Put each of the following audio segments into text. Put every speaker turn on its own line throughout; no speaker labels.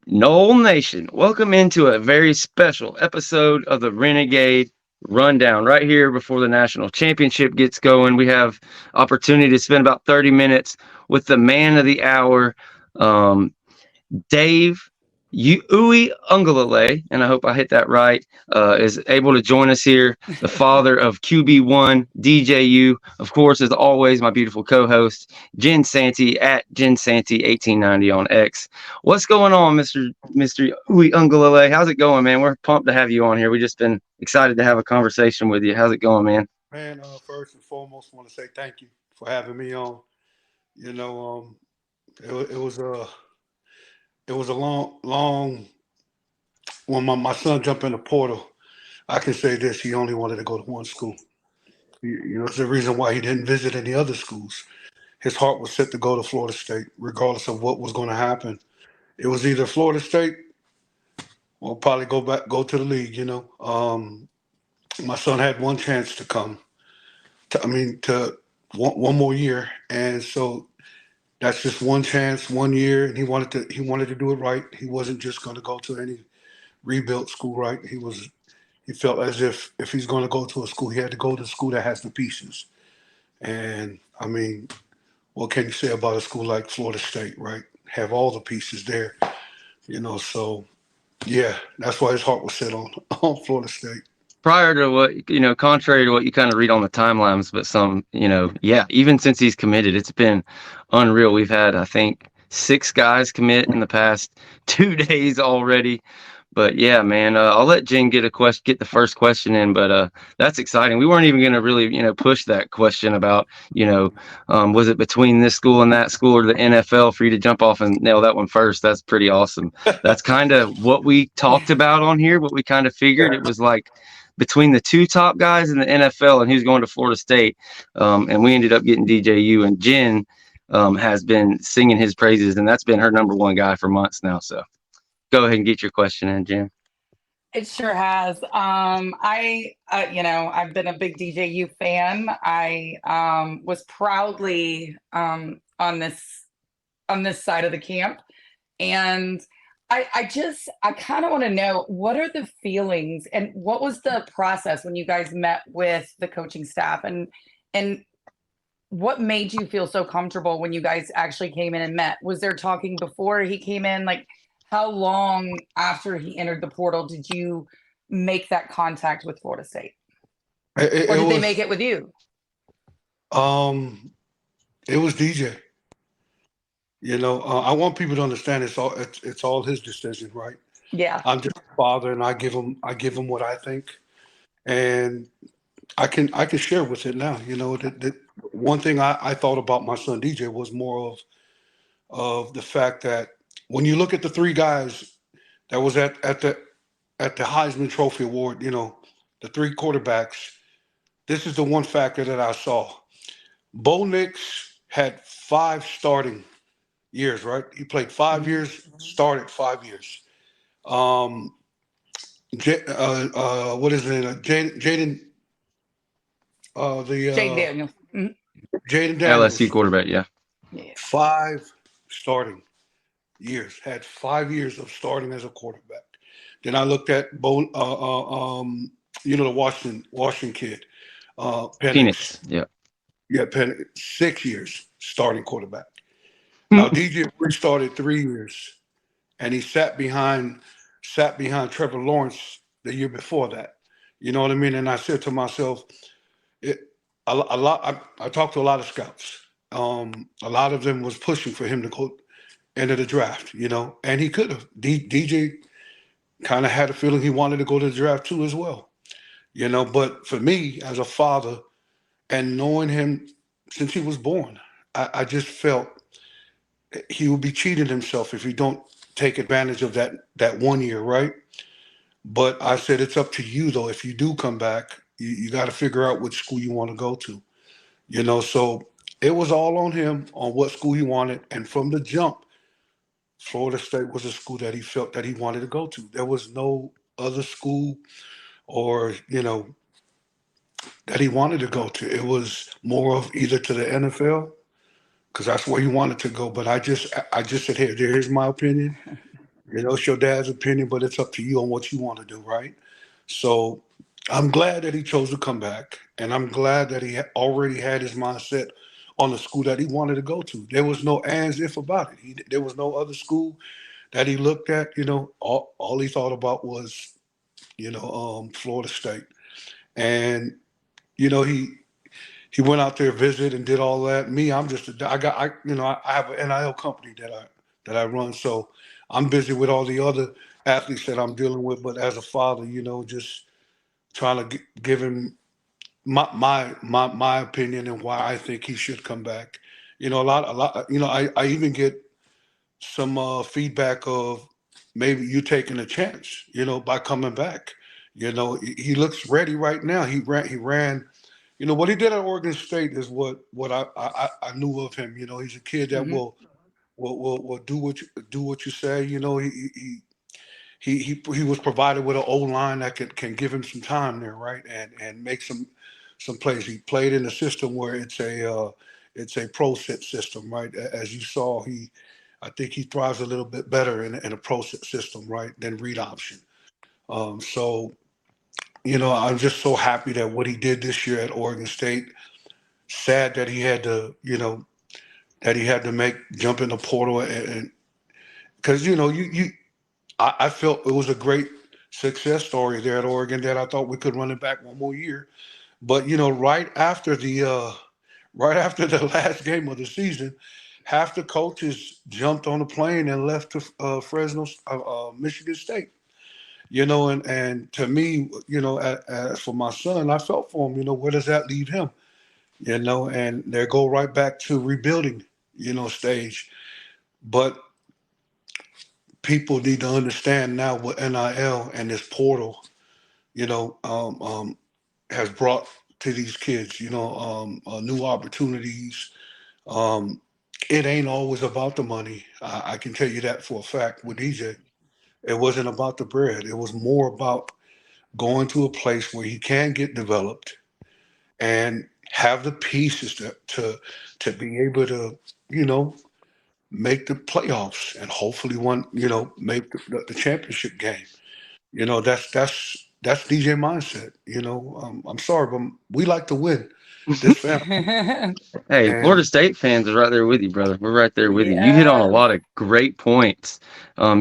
Knoll Nation, welcome into a very special episode of the Renegade Rundown. Right here before the national championship gets going, we have opportunity to spend about 30 minutes with the man of the hour, um, Dave Uiagalelei, and I hope I hit that right, is able to join us here. The father of QB1, DJU, of course, as always, my beautiful co-host, Jen Santee at Jen Santee 1890 on X. What's going on, Mr. Uiagalelei? How's it going, man? We're pumped to have you on here. We just been excited to have a conversation with you. How's it going, man?
Man, first and foremost, want to say thank you for having me on. You know, it was a long. When my son jumped in the portal, I can say this: he only wanted to go to one school. It's the reason why he didn't visit any other schools. His heart was set to go to Florida State, regardless of what was going to happen. It was either Florida State or probably go to the league. My son had one chance to come. To one more year, and so that's just one chance, 1 year, and he wanted to do it right. He wasn't just going to go to any rebuilt school, right? He felt as if he's going to go to a school, he had to go to a school that has the pieces. And I mean, what can you say about a school like Florida State, right? Have all the pieces there, So yeah, that's why his heart was set on on Florida State.
Prior to what, contrary to what you kind of read on the timelines, but yeah, even since he's committed, it's been unreal. We've had, I think, 6 guys commit in the past 2 days already. But yeah, man, I'll let Jen get the first question in, but that's exciting. We weren't even going to really, push that question about, was it between this school and that school or the NFL for you to jump off and nail that one first? That's pretty awesome. That's kind of what we talked about on here, what we kind of figured. It was like between the 2 top guys in the NFL and who's going to Florida State. And we ended up getting DJU, and Jen has been singing his praises, and that's been her number one guy for months now. So go ahead and get your question in, Jen.
It sure has. I've been a big DJU fan. I was proudly on this side of the camp, and I kind of want to know, what are the feelings and what was the process when you guys met with the coaching staff, and what made you feel so comfortable when you guys actually came in and met? Was there talking before he came in? Like, how long after he entered the portal did you make that contact with Florida State? Or did they make it with you?
It was DJ. I want people to understand it's all his decision, right?
Yeah.
I'm just a father, and I give him what I think, and I can share with it now. The one thing I thought about my son DJ was more of the fact that when you look at the 3 guys that was at the Heisman Trophy Award, the 3 quarterbacks, this is the one factor that I saw. Bo Nix had 5 starting years, right? He played 5 years, started 5 years. Um, what is it? Jaden,
Jake Daniels.
Jaden
LSU
Daniels,
quarterback, yeah.
5 starting years, had 5 years of starting as a quarterback. Then I looked at the Washington kid,
Penix, yeah.
Yeah, Penix, 6 years starting quarterback. Now DJ started 3 years, and he sat behind Trevor Lawrence the year before that. You know what I mean? And I said to myself, it, a lot. I talked to a lot of scouts. A lot of them was pushing for him to go into the draft. And he could have. DJ kind of had a feeling he wanted to go to the draft too as well. But for me as a father and knowing him since he was born, I just felt he would be cheating himself if he don't take advantage of that 1 year, right? But I said it's up to you though. If you do come back, you got to figure out which school you want to go to. So it was all on him on what school he wanted, and from the jump, Florida State was a school that he felt that he wanted to go to. There was no other school or that he wanted to go to. It was more of either to the NFL, because that's where he wanted to go. But I just said, here's my opinion. It's your dad's opinion, but it's up to you on what you want to do, right? So I'm glad that he chose to come back, and I'm glad that he already had his mindset on the school that he wanted to go to. There was no ands if about it. There was no other school that he looked at. All he thought about was Florida State, and you know he went out there, visit, and did all that. Me, I'm just I have an NIL company that I run, so I'm busy with all the other athletes that I'm dealing with. But as a father, just trying to give him my opinion and why I think he should come back. A lot. I even get some feedback of maybe you taking a chance, by coming back. He looks ready right now. He ran. What he did at Oregon State is what I knew of him. He's a kid that
Hmm.
will do what you say. He was provided with an O line that can give him some time there, right, and make some plays. He played in a system where it's a pro set system, right? As you saw, I think he thrives a little bit better in a pro set system, right, than read option. So I'm just so happy that what he did this year at Oregon State. Sad that he had to make jump in the portal and because I felt it was a great success story there at Oregon that I thought we could run it back one more year. But right after the last game of the season, half the coaches jumped on a plane and left to Michigan State. And to me, as for my son, I felt for him. Where does that leave him? And they go right back to rebuilding, stage. But people need to understand now what NIL and this portal, you know, um, um, has brought to these kids, new opportunities. Um, it ain't always about the money. I can tell you that for a fact with DJ. It wasn't about the bread. It was more about going to a place where he can get developed and have the pieces to be able to, you know, make the playoffs and hopefully make the championship game. That's DJ mindset. I'm sorry, but we like to win this family.
Hey,
And
Florida State fans are right there with you, brother. We're right there with you. You hit on a
Yes.
lot of great points.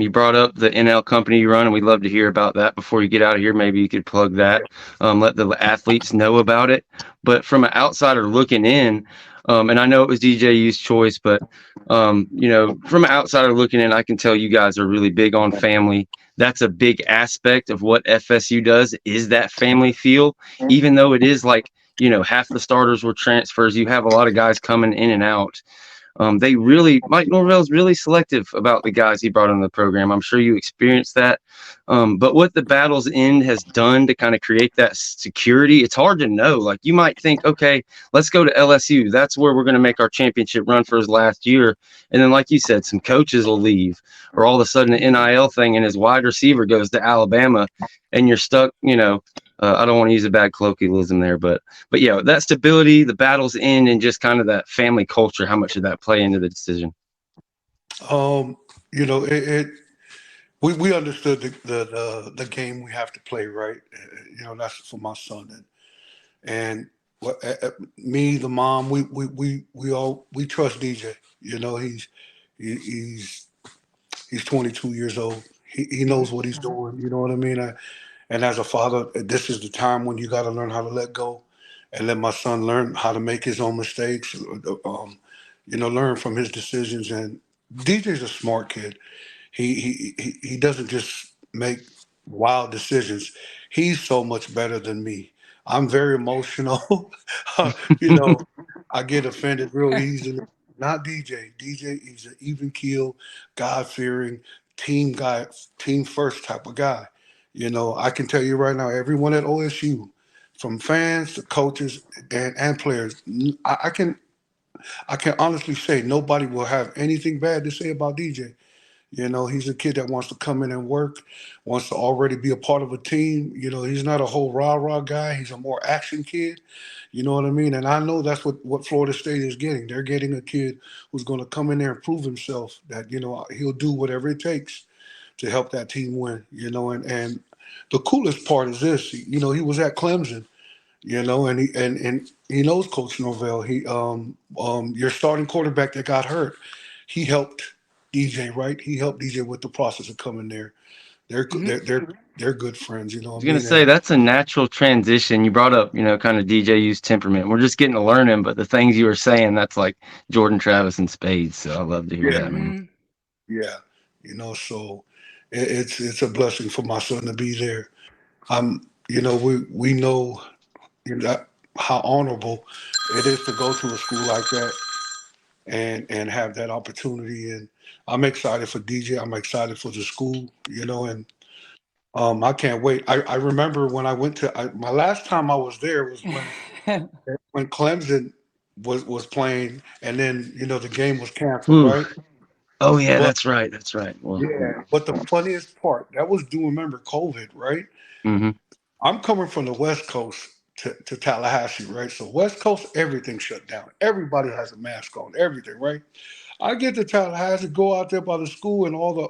You brought up the NL company you run, and we'd love to hear about that. Before you get out of here, maybe you could plug that, let the athletes know about it. But from an outsider looking in, and I know it was DJU's choice, but from an outsider looking in, I can tell you guys are really big on family. That's a big aspect of what FSU does is that family feel, even though it is like half the starters were transfers. You have a lot of guys coming in and out. Mike Norvell's really selective about the guys he brought in the program. I'm sure you experienced that. But what the Battle's End has done to kind of create that security, it's hard to know. Like you might think, okay, let's go to LSU. That's where we're going to make our championship run for his last year. And then, like you said, some coaches will leave, or all of a sudden the NIL thing and his wide receiver goes to Alabama, and you're stuck. I don't want to use a bad colloquialism there, but yeah, that stability, the Battle's End, and just kind of that family culture. How much did that play into the decision?
um, it we understood the game we have to play, right? That's for my son and me, the mom, we trust DJ. He's he's 22 years old. He knows what he's doing. You know what I mean? And as a father, this is the time when you got to learn how to let go and let my son learn how to make his own mistakes. Learn from his decisions. And DJ's a smart kid. He doesn't just make wild decisions. He's so much better than me. I'm very emotional. you know, I get offended real easily. Not DJ. DJ, he's an even keel, God fearing, team guy, team first type of guy. I can tell you right now, everyone at OSU, from fans to coaches and players, I can honestly say nobody will have anything bad to say about DJ. He's a kid that wants to come in and work, wants to already be a part of a team. He's not a whole rah-rah guy. He's a more action kid. You know what I mean? And I know that's what Florida State is getting. They're getting a kid who's going to come in there and prove himself that, he'll do whatever it takes to help that team win. And the coolest part is this. He was at Clemson. And he knows Coach Norvell. Your starting quarterback that got hurt, he helped DJ, right? He helped DJ with the process of coming there. They're
Mhm.
they're good friends, you know
I
what
was
I
gonna
mean?
say
And
that's a natural transition. You brought up, kind of DJU's temperament. We're just getting to learn him, but the things you were saying, that's like Jordan Travis and Spades. So I love to hear
yeah,
that, man.
Mhm.
yeah, so it's a blessing for my son to be there. We know, how honorable it is to go to a school like that and have that opportunity. And I'm excited for DJ. I'm excited for the school, and I can't wait. I remember when I went my last time I was there was when Clemson was playing, and then the game was canceled,
Ooh.
right?
Oh yeah,
But
that's right. That's right. Well,
yeah, but the funniest part that was, do remember COVID, right?
hmm
I'm coming from the West Coast to Tallahassee, right? So West Coast, everything shut down. Everybody has a mask on, everything, right? I get to Tallahassee, go out there by the school and all the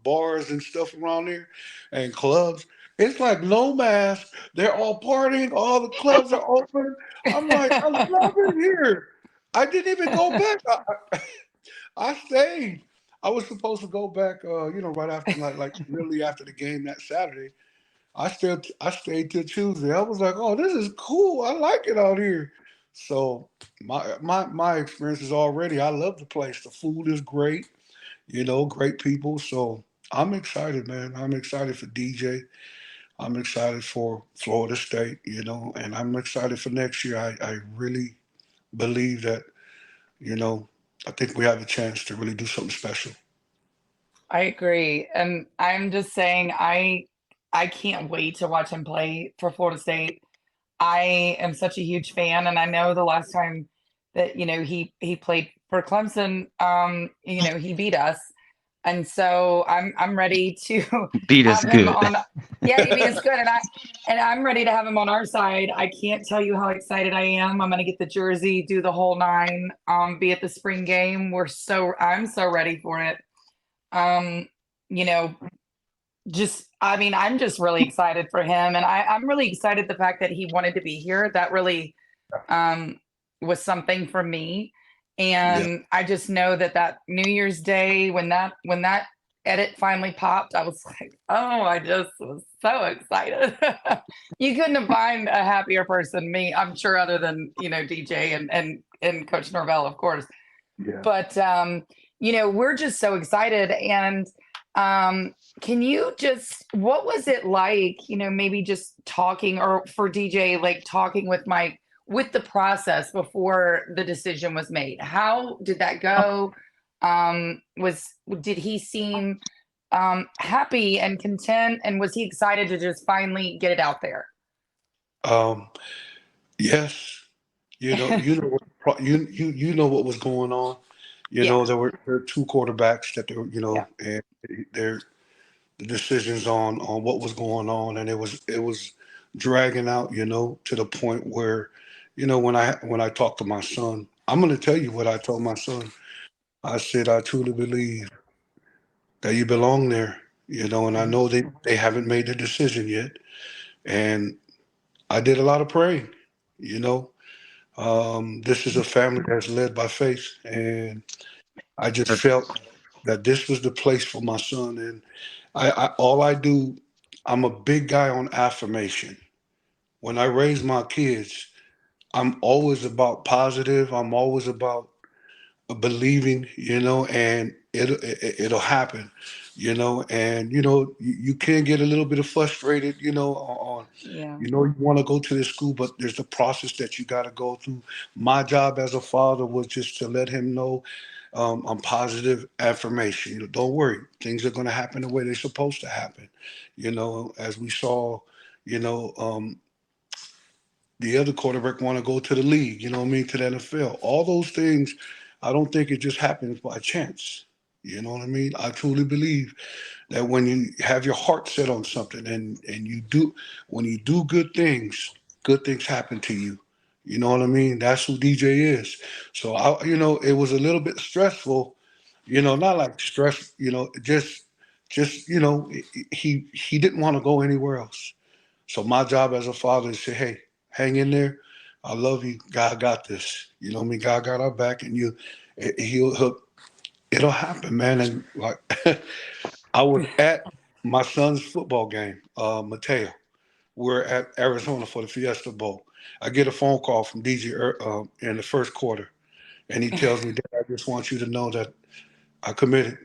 bars and stuff around there and clubs. It's like no mask. They're all partying. All the clubs are open. I'm like, I love it here. I didn't even go back. I stayed. I was supposed to go back, right after, like literally after the game that Saturday. I stayed till Tuesday. I was like, oh, this is cool. I like it out here. So my experience is already. I love the place. The food is great. Great people. So I'm excited, man. I'm excited for DJ. I'm excited for Florida State. And I'm excited for next year. I really believe that. You know, I think we have a chance to really do something special.
I agree. And I'm just saying I can't wait to watch him play for Florida State. I am such a huge fan, and I know the last time that he played for Clemson, he beat us, and so I'm ready to
beat us
have him
good.
on. Yeah, he beat us good, and I'm ready to have him on our side. I can't tell you how excited I am. I'm gonna get the jersey, do the whole nine, be at the spring game. I'm so ready for it. Um, you know, I'm just really excited for him, and I'm really excited the fact that he wanted to be here. That really um was something for me.
Yeah.
And I just know that New Year's Day, when that edit finally popped, I was like, oh, I just was so excited. You couldn't have find a happier person than me, I'm sure, other than DJ and Coach Norvell, of course.
Yeah.
But we're just so excited. And can you just, what was it like, maybe just talking, or for DJ, like talking with Mike, with the process before the decision was made? How did that go? Did he seem happy and content, and was he excited to just finally get it out there?
Um, yes. You know what was going on.
Yeah,
There were two quarterbacks that they were,
yeah,
and their the decisions on what was going on, and it was dragging out, to the point where, when I talked to my son, I'm going to tell you what I told my son. I said, I truly believe that you belong there, and I
mhm,
know they haven't made the decision yet, and I did a lot of praying, you know. This is a family that's led by faith, and I just felt that this was the place for my son. And all I do, I'm a big guy on affirmation. When I raise my kids, I'm always about positive. I'm always about believing, and it'll happen, and you can get a little bit of frustrated, on
yeah,
you want to go to this school, but there's a process that you got to go through. My job as a father was just to let him know, I'm positive affirmation. Don't worry, things are going to happen the way they're supposed to happen. As we saw, you know, um, the other quarterback want to go to the league, you know what I mean, to the NFL. All those things, I don't think it just happens by chance. You know what I mean? I truly believe that when you have your heart set on something, and when you do good things happen to you. You know what I mean? That's who DJ is. So it was a little bit stressful, not like stress, just just, he didn't want to go anywhere else. So my job as a father is to say, hey, hang in there. I love you. God got this. You know what I mean? God got our back, and it'll happen, man. And like, I was at my son's football game, Mateo. We're at Arizona for the Fiesta Bowl. I get a phone call from DJ in the first quarter, and he tells me, Dad, I just want you to know that I committed,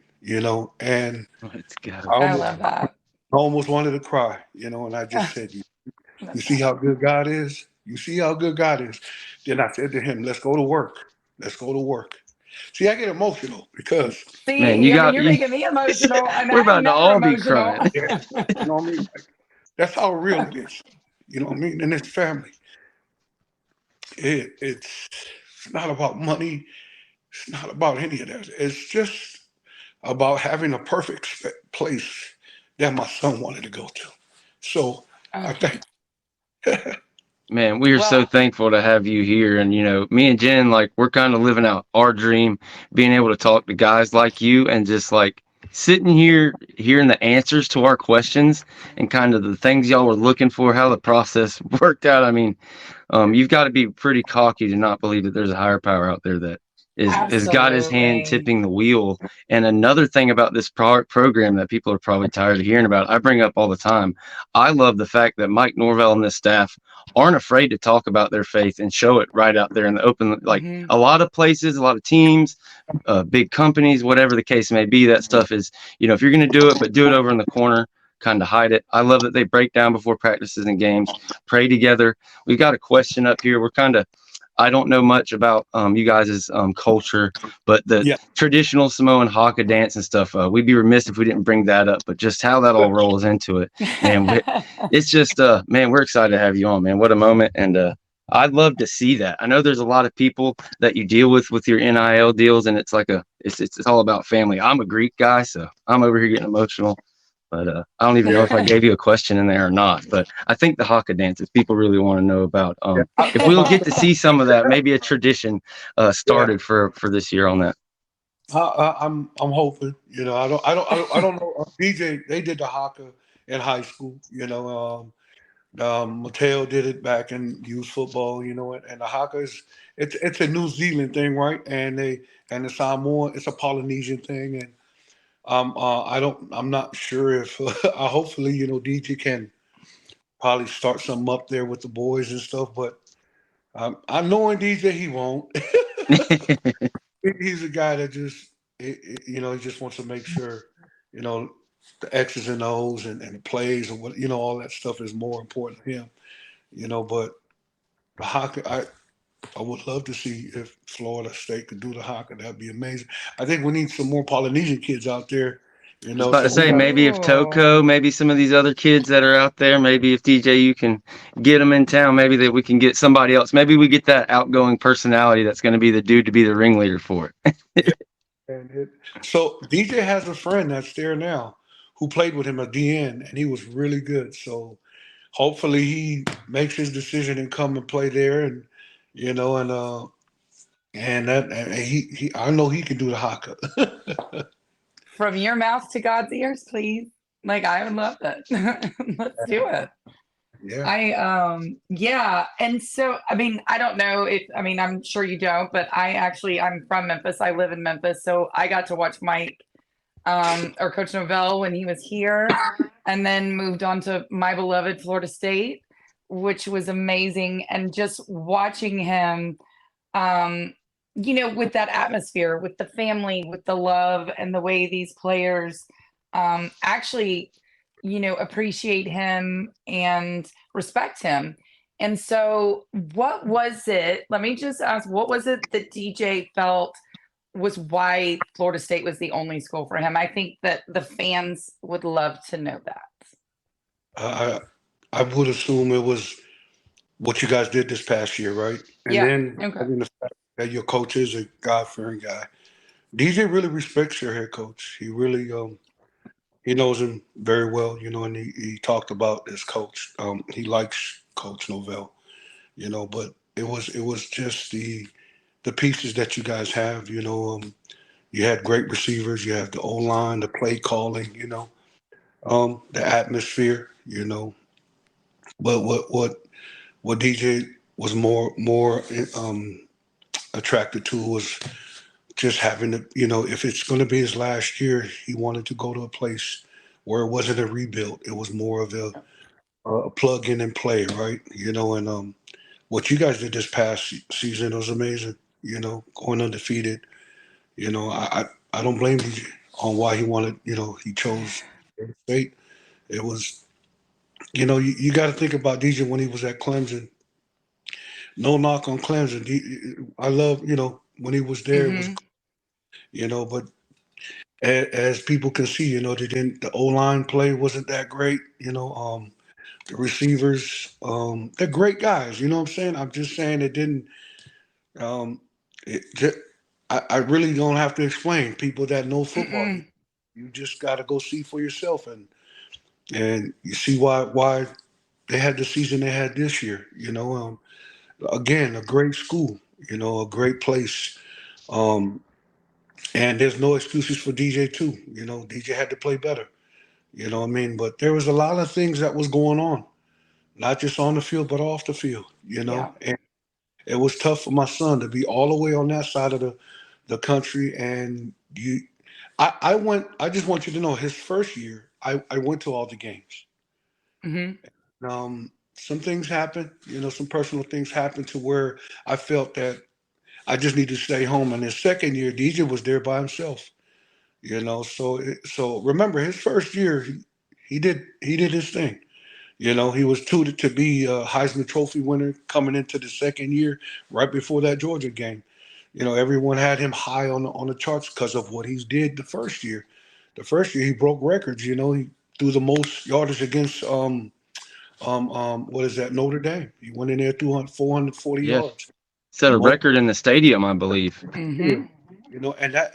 and
Let's go.
I love that.
I almost wanted to cry, and I just said, you see how good God is? You see how good God is? Then I said to him, let's go to work. Let's go to work. See, I get emotional because
Man,
See, I mean, you're making me emotional, and
we're
I'm
about to
never
all be
emotional.
crying.
yeah, you know what I mean? Like, that's how real it is. You know what I mean? And it's family. It's not about money. It's not about any of that. It's just about having a perfect place that my son wanted to go to. So I think.
Man, we are so
Well,
thankful to have you here. And, me and Jen, like, we're kind of living out our dream, being able to talk to guys like you and just like sitting here, hearing the answers to our questions and kind of the things y'all were looking for, how the process worked out. I mean, you've got to be pretty cocky to not believe that there's a higher power out there that is got his hand
absolutely.
tipping the wheel. And another thing about this program that people are probably tired of hearing about, I bring up all the time. I love the fact that Mike Norvell and this staff aren't afraid to talk about their faith and show it right out there in the open. Like
Hmm.
a lot of places, a lot of teams, big companies, whatever the case may be, that stuff is, if you're going to do it, but do it over in the corner, kind of hide it. I love that they break down before practices and games, pray together. We've got a question up here. I don't know much about you guys' culture, but the
Yeah.
traditional Samoan haka dance and stuff, we'd be remiss if we didn't bring that up, but just how that all rolls into it, man. It's just, man, we're excited to have you on, man. What a moment. And I'd love to see that. I know there's a lot of people that you deal with your NIL deals, and it's like it's all about family. I'm a Greek guy, so I'm over here getting emotional. But I don't even know if I gave you a question in there or not. But I think the haka dances people really want to know about. If we'll get to see some of that, maybe a tradition
Yeah.
started for this year on that.
I'm hoping. I don't know. DJ, they did the haka in high school. Mateo did it back in youth football. And the haka it's a New Zealand thing, right? And the Samoan, it's a Polynesian thing. And I'm not sure if hopefully DJ can probably start something up there with the boys and stuff. But I knowing DJ, he won't. He's a guy that just, he just wants to make sure, you know, the X's and O's and the plays and what, all that stuff is more important to him, but the hockey, I would love to see if Florida State could do the hockey. That'd be amazing. I think we need some more Polynesian kids out there,
I was about to
so we
say,
got,
maybe if Toko, maybe some of these other kids that are out there, maybe if DJU can get them in town, maybe that we can get somebody else. Maybe we get that outgoing personality that's going to be the dude to be the ringleader for it.
yeah. So DJ has a friend that's there now who played with him at DN, and he was really good. So hopefully he makes his decision and come and play there, and you know, and he I know he can do the haka.
From your mouth to God's ears, please. Like, I would love that. Let's do it.
Yeah.
Yeah. And so, I mean, I don't know if, I mean, I'm sure you don't, but I'm from Memphis. I live in Memphis. So I got to watch Mike, or Coach Novell when he was here, and then moved on to my beloved Florida State, which was amazing. And just watching him, with that atmosphere, with the family, with the love, and the way these players actually appreciate him and respect him. And so what was it, let me just ask, what was it that DJ felt was why Florida State was the only school for him? I think that the fans would love to know that.
I would assume it was what you guys did this past year, right? And
Yeah.
then
Okay.
having the fact that your coach is a God-fearing guy. DJ really respects your head coach. He really he knows him very well, and he talked about his coach. He likes Coach Novell, but it was just the pieces that you guys have, you had great receivers, you have the O line, the play calling, The atmosphere, but what DJ was more attracted to was just having to, if it's going to be his last year, he wanted to go to a place where it wasn't a rebuild. It was more of a plug in and play, right? And what you guys did this past season was amazing. Going undefeated. I don't blame DJ on why he wanted. He chose state. It was, you got to think about DJ when he was at Clemson. No knock on Clemson. I love, when he was there, it was,
Hmm.
but as people can see, the O line play wasn't that great. The receivers, they're great guys. You know what I'm saying? I'm just saying it didn't. Um, it just, I really don't have to explain. People that know football,
Mm-mm.
you just got to go see for yourself, and you see why they had the season they had this year. Again, a great school. A great place. Um, and there's no excuses for DJ too. DJ had to play better. You know what I mean? But there was a lot of things that was going on, not just on the field, but off the field,
Yeah.
and it was tough for my son to be all the way on that side of the country. And I just want you to know his first year, I went to all the games.
Hmm.
Some things happened, some personal things happened to where I felt that I just need to stay home. And his second year, DJ was there by himself. So remember his first year, he did his thing. He was tutored to be a Heisman Trophy winner coming into the second year, right before that Georgia game. Everyone had him high on the charts because of what he did the first year. The first year he broke records. He threw the most yardage against what is that, Notre Dame. He went in there, threw 440
Yeah,
yards.
set
The
a
most.
record in the stadium, I believe.
Yeah.
Hmm.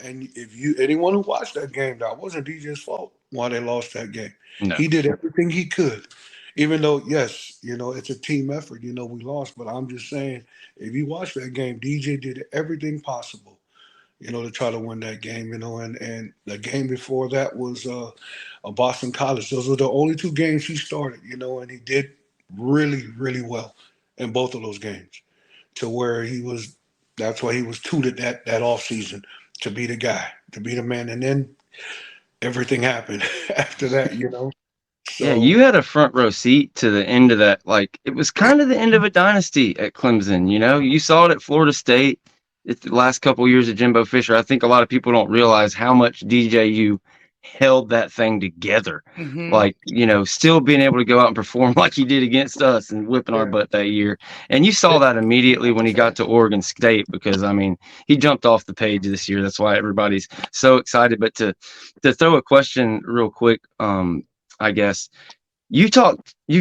And if anyone who watched that game, that wasn't DJ's fault why they lost that game.
No.
He did everything he could, even though yes, it's a team effort. We lost, but I'm just saying, if you watch that game, DJ did everything possible, to try to win that game. And the game before that was a Boston College. Those were the only two games he started. And he did really, really well in both of those games to where he was. That's why he was tutored that off season to be the guy, to be the man, and then everything happened after that.
Yeah,
So
you had a front row seat to the end of that. Like, it was kind of the end of a dynasty at Clemson. You saw it at Florida State. It's the last couple of years of Jimbo Fisher. I think a lot of people don't realize how much DJU held that thing together.
Hmm.
Like, still being able to go out and perform like he did against us and whipping our
yeah,
butt that year. And you saw that immediately when he got to Oregon State because, I mean, he jumped off the page this year. That's why everybody's so excited. But to throw a question real quick, I guess you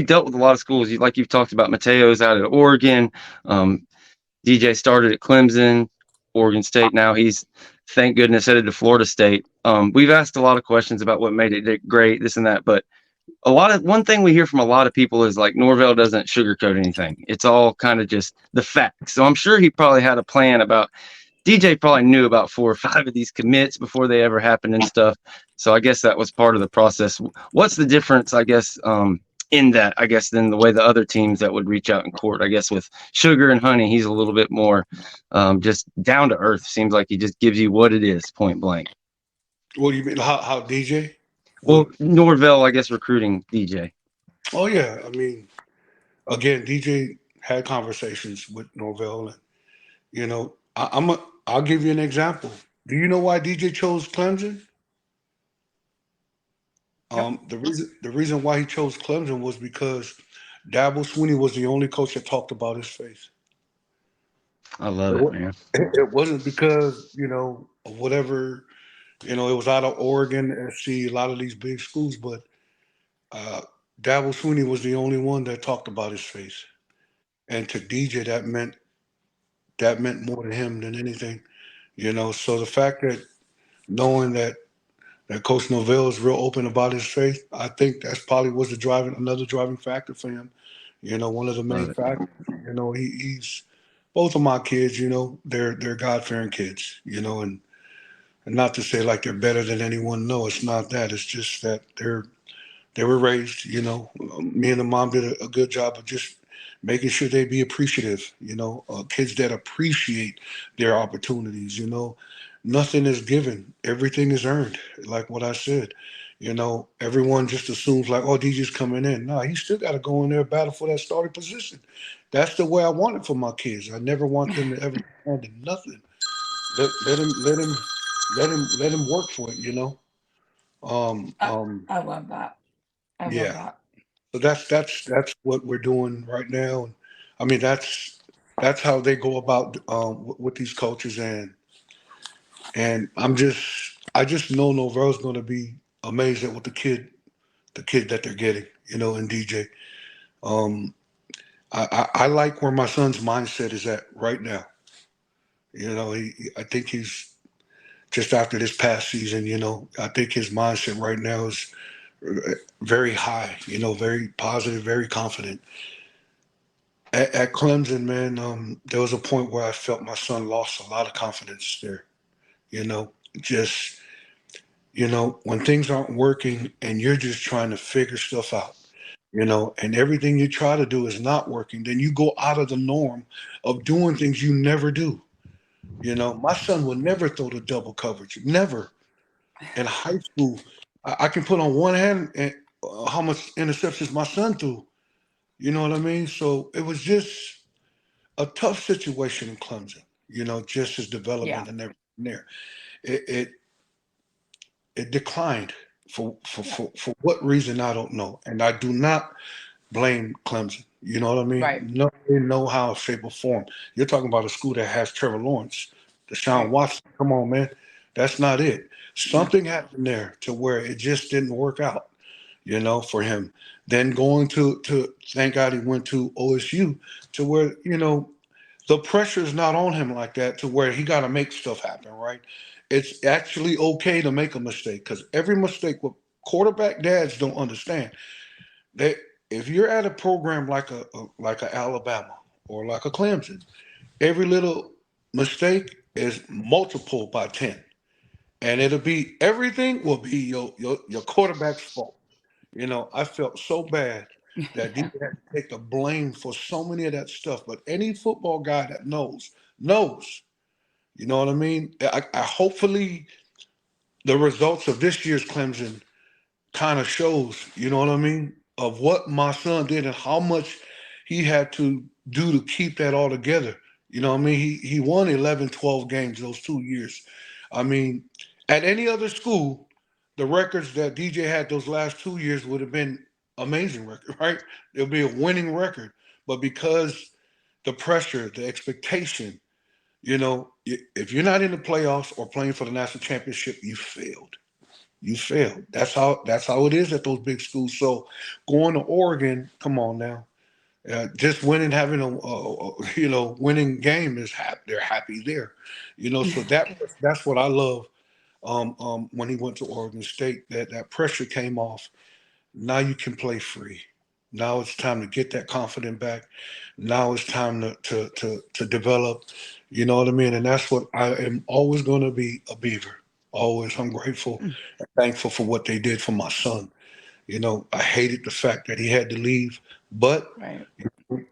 dealt with a lot of schools. You've talked about Mateo's out at Oregon. Um, DJ started at Clemson, Oregon State. Now he's, thank goodness, headed to Florida State. We've asked a lot of questions about what made it great, this and that, but one thing we hear from a lot of people is like Norvell doesn't sugarcoat anything. It's all kind of just the facts. So I'm sure he probably had a plan about. DJ probably knew about 4 or 5 of these commits before they ever happened and stuff. So I guess that was part of the process. What's the difference, I guess, in that, I guess, than the way the other teams that would reach out in court? I guess with Sugar and Honey, he's a little bit more just down to earth. Seems like he just gives you what it is, point blank.
what do you mean? How DJ?
Well,
What?
Norvell, I guess, recruiting DJ.
Oh yeah, I mean, again, DJ had conversations with Norvell, and I'll give you an example. Do you know why DJ chose Clemson?
Yep.
The reason why he chose Clemson was because Dabble Sweeney was the only coach that talked about his faith.
I love
It,
it,
wa-
man.
it wasn't because of whatever. It was out of Oregon, SC, a lot of these big schools, but uh, Dabble Sweeney was the only one that talked about his faith. And to DJ, that meant more to him than anything. So the fact that knowing that Coach Norvell is real open about his faith, I think that's probably was another driving factor for him. One of the
Love
main
it.
factors. He's both of my kids. They're God fearing kids. And not to say like they're better than anyone. No, it's not that. It's just that they were raised. Me and the mom did a good job of just making sure they be appreciative. Kids that appreciate their opportunities. Nothing is given, everything is earned. Like what I said. Everyone just assumes like, oh, DJ's coming in. No, he still got to go in there and battle for that starting position. That's the way I want it for my kids. I never want them to ever handle nothing. Let him work for it.
I,
Um,
I love that. I love
yeah.
that.
So that's what we're doing right now. And I mean, that's how they go about with these coaches, and I just know Norvell's going to be amazed at what the kid that they're getting, in DJ. Um, I like where my son's mindset is at right now. I think he's just after this past season. I think his mindset right now is very high. Very positive, very confident. At Clemson, man, there was a point where I felt my son lost a lot of confidence there. Just when things aren't working and you're just trying to figure stuff out. And everything you try to do is not working, then you go out of the norm of doing things you never do. My son would never throw the double coverage, never. In high school, I can put on one hand and how much interceptions my son threw. You know what I mean? So it was just a tough situation in Clemson. Just his
Yeah.
development and everything there. It it, it declined for what reason I don't know, and I do not blame Clemson. You know what I mean?
Right.
No, in no how, shape, or form. You're talking about a school that has Trevor Lawrence, Deshaun
Right.
Watson. Come on, man. That's not it.
No.
Something happened there to where it just didn't work out, for him. Then going to thank God he went to OSU to where, the pressure is not on him like that to where he got to make stuff happen, right? It's actually okay to make a mistake because every mistake, what quarterback dads don't understand, they if you're at a program like a Alabama or like a Clemson, every little mistake is multiple by 10, and it'll be everything will be your quarterback's fault. I felt so bad that he had to take the blame for so many of that stuff. But any football guy that knows. You know what I mean? I hopefully the results of this year's Clemson kind of shows, you know what I mean, of what my son did and how much he had to do to keep that all together. You know what I mean? He won 11, 12 games those 2 years. I mean, at any other school, the records that DJ had those last 2 years would have been amazing record, right? It'll be a winning record. But because the pressure, the expectation, if you're not in the playoffs or playing for the national championship, you failed. You failed. That's how it is at those big schools. So going to Oregon, come on now, just winning, having a winning game is happy. They're happy there, So that's what I love. When he went to Oregon State, that pressure came off. Now you can play free. Now it's time to get that confidence back. Now it's time to develop. You know what I mean? And that's what I am always going to be a Beaver. Always, I'm grateful and thankful for what they did for my son. I hated the fact that he had to leave, but
Right.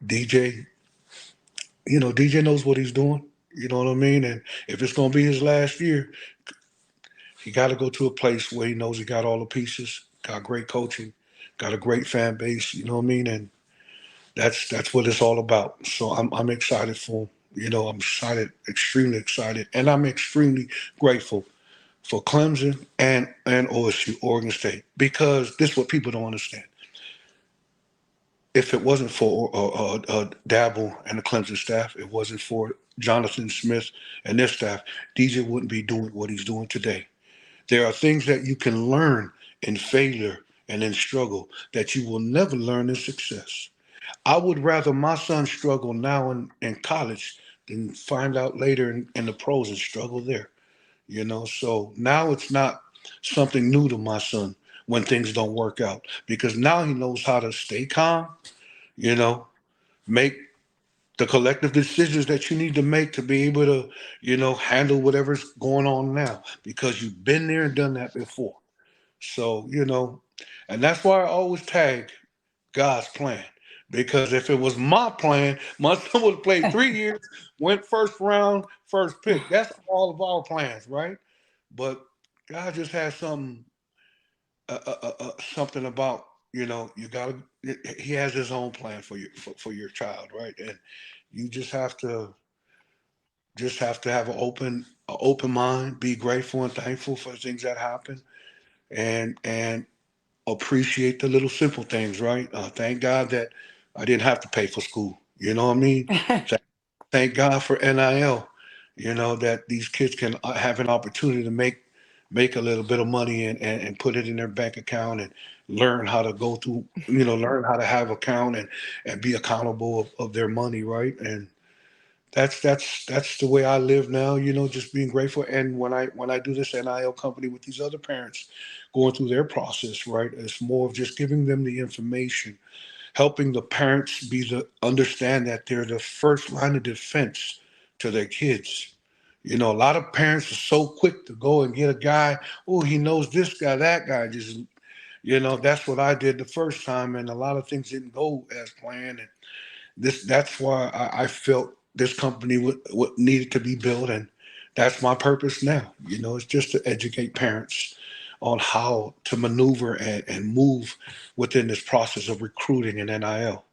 DJ, DJ knows what he's doing. You know what I mean? And if it's going to be his last year, he got to go to a place where he knows he got all the pieces, got great coaching, got a great fan base. You know what I mean? And that's what it's all about. So I'm excited for him. I'm excited, extremely excited, and I'm extremely grateful for Clemson and OSU, Oregon State, because this is what people don't understand. If it wasn't for Dabble and the Clemson staff, it wasn't for Jonathan Smith and their staff, DJ wouldn't be doing what he's doing today. There are things that you can learn in failure and in struggle that you will never learn in success. I would rather my son struggle now in college than find out later in the pros and struggle there. So now it's not something new to my son when things don't work out because now he knows how to stay calm, you know, make the collective decisions that you need to make to be able to, handle whatever's going on now because you've been there and done that before. So, And that's why I always tag God's plan. Because if it was my plan, my son would have played 3 years, went first round, first pick. That's all of our plans, right? But God just has something about, you gotta. He has His own plan for your child, right? And you just have to have an open mind, be grateful and thankful for things that happen, and appreciate the little simple things, right? Thank God that I didn't have to pay for school. You know what I mean? Thank God for NIL. That these kids can have an opportunity to make a little bit of money and put it in their bank account and learn how to go through, learn how to have account and be accountable of their money, right? And that's the way I live now, just being grateful. And when I do this NIL company with these other parents going through their process, right, it's more of just giving them the information, helping the parents understand that they're the first line of defense to their kids. A lot of parents are so quick to go and get a guy, oh, he knows this guy, that guy. Just, that's what I did the first time, and a lot of things didn't go as planned. And that's why I felt this company would needed to be built, and that's my purpose now. It's just to educate parents on how to maneuver and move within this process of recruiting and NIL.